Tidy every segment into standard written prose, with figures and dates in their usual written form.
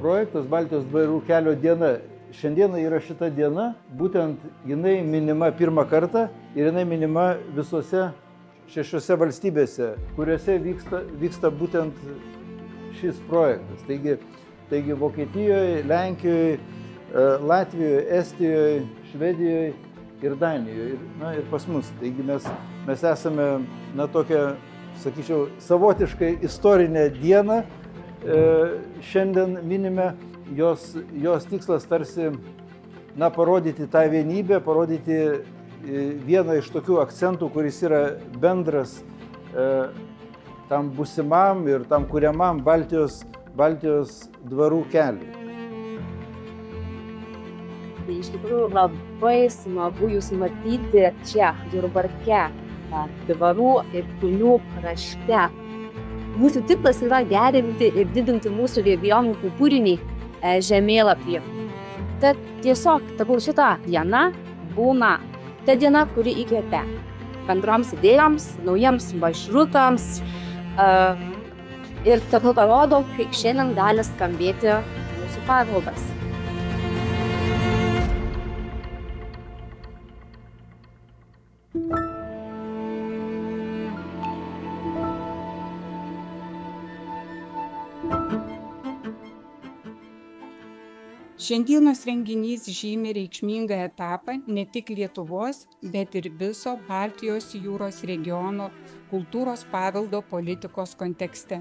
projektas Baltijos dvarų kelio diena. Šiandieną yra šita diena, būtent jinai minima pirmą kartą ir jinai minima visose 6 valstybėse, kuriuose vyksta būtent šis projektas. Taigi Vokietijoje, Lenkijoje, Latvijoje, Estijoje, Švedijoje ir Danijoje ir pas mus. Taigi mes esame tokią, sakyčiau, savotiškai istorinę dieną šiandien minime. Jos tikslas tarsi parodyti tą vienybę, parodyti vieną iš tokių akcentų, kuris yra bendras tam būsimam ir tam kuriamam Baltijos dvarų keliui. Tai iš tikrųjų labai smagu jūs matyti čia, Jurbarke, dvarų ir pilių krašte. Mūsų tikslas yra gerinti ir didinti mūsų regionų kultūrinį žemėlapį. Tad tiesiog tegul šita diena būna ta diena, kuri įkvepia bendroms idėjoms, naujiems maršrutams ir tegul parodo, kaip šiandien gali skambėti mūsų paveldas. Šiandienos renginys žymi reikšmingą etapą ne tik Lietuvos, bet ir viso Baltijos jūros regiono kultūros paveldo politikos kontekste.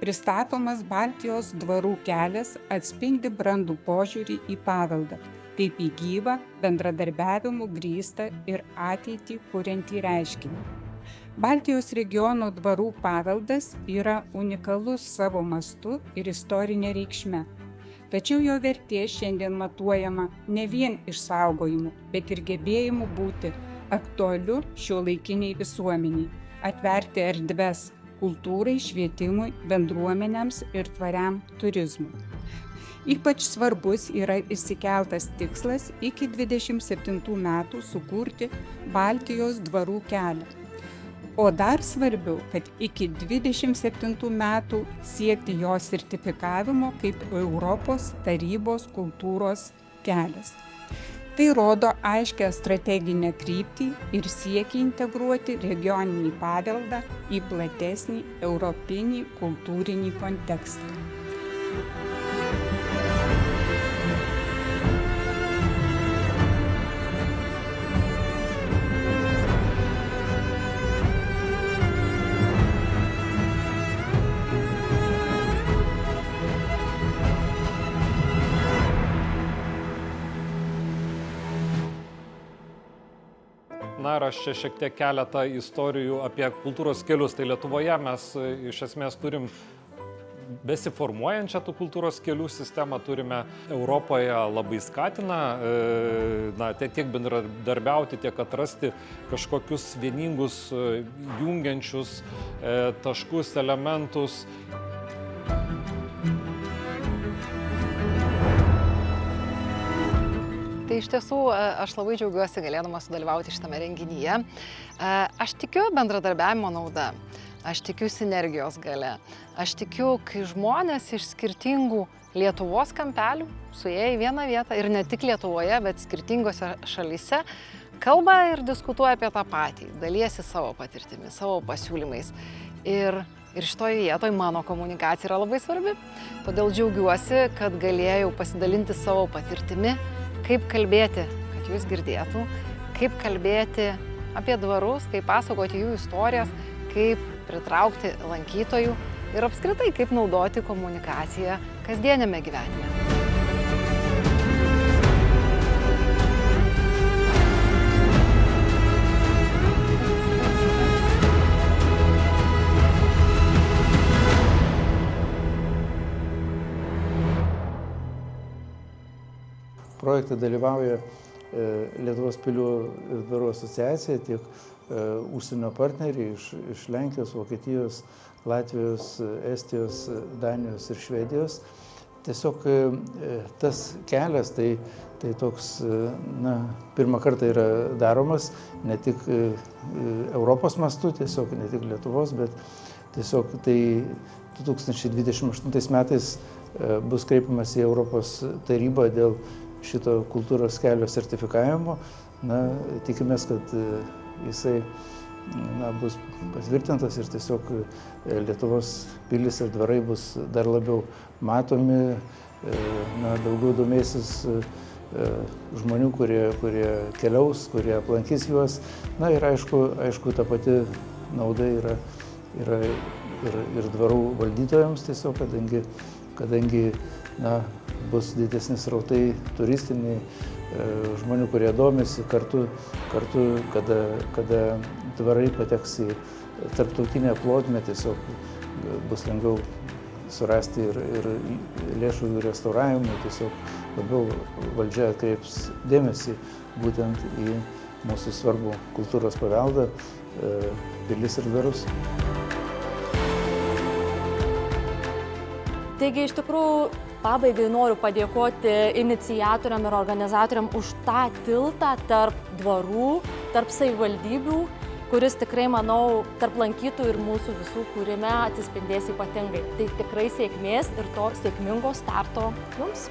Pristatomas Baltijos dvarų kelias atspindi brandų požiūrį į paveldą, kaip į gyvą, bendradarbiavimu grįstą ir ateitį kuriantį reiškinį. Baltijos regiono dvarų paveldas yra unikalus savo mastu ir istorinė reikšme. Tačiau jo vertė šiandien matuojama ne vien išsaugojimu, bet ir gebėjimu būti aktualiu šiuolaikiniai visuomeniai, atverti erdves kultūrai, švietimui, bendruomenėms ir tvariam turizmui. Ypač svarbus yra išsikeltas tikslas iki 27 metų sukurti Baltijos dvarų kelią. O dar svarbiau, kad iki 27 metų siekti jo sertifikavimo kaip Europos tarybos kultūros kelias. Tai rodo aiškią strateginę kryptį ir siekį integruoti regioninį paveldą į platesnį europinį kultūrinį kontekstą. Na ir aš čia šiek tiek keletą istorijų apie kultūros kelius. Tai Lietuvoje mes iš esmės turim besiformuojančią tų kultūros kelių sistemą, turime Europoje labai skatina tiek bendradarbiauti, tiek atrasti kažkokius vieningus, jungiančius taškus, elementus. Tai iš tiesų aš labai džiaugiuosi galėdama sudalyvauti šitame renginyje. Aš tikiu bendradarbiavimo nauda, aš tikiu sinergijos gale, aš tikiu, kai žmonės iš skirtingų Lietuvos kampelių suėję į vieną vietą ir ne tik Lietuvoje, bet skirtingose šalyse kalba ir diskutuoja apie tą patį, dalijasi savo patirtimi, savo pasiūlymais. Ir šitoje vietoje mano komunikacija yra labai svarbi, todėl džiaugiuosi, kad galėjau pasidalinti savo patirtimi, kaip kalbėti, kad jūs girdėtų, kaip kalbėti apie dvarus, kaip pasakoti jų istorijas, kaip pritraukti lankytojų ir apskritai, kaip naudoti komunikaciją kasdieniame gyvenime. Projekte dalyvauja Lietuvos pilių ir dvarų asociacija, tiek užsienio partneriai iš Lenkijos, Vokietijos, Latvijos, Estijos, Danijos ir Švedijos. Tiesiog tas kelias tai toks, pirmą kartą yra daromas ne tik Europos mastu, tiesiog ne tik Lietuvos, bet tiesiog tai 2028 metais bus kreipiamas į Europos tarybą dėl šito kultūros kelio sertifikavimo. Na, tikimės, kad jisai bus patvirtintas ir tiesiog Lietuvos pilis ir dvarai bus dar labiau matomi, daugiau domėsis žmonių, kurie keliaus, kurie aplankys juos. Na ir aišku, ta pati nauda yra ir dvarų valdytojams tiesiog, kadangi bus didesni srautai turistiniai, žmonių, kurie domisi kartu, kada dvarai pateks į tarptautinę plotmę, tiesiog bus lengviau surasti ir lėšų jų restauravimui, tiesiog labiau valdžia atkreips dėmesį būtent į mūsų svarbų kultūros paveldą, pilis ir dvarus. Taigi iš tikrųjų pabaigai noriu padėkoti iniciatoriam ir organizatoriam už tą tiltą tarp dvarų, tarp savivaldybių, kuris tikrai, manau, tarp lankytojų ir mūsų visų kūrime atsispindės ypatingai. Tai tikrai sėkmės ir to sėkmingo starto jums.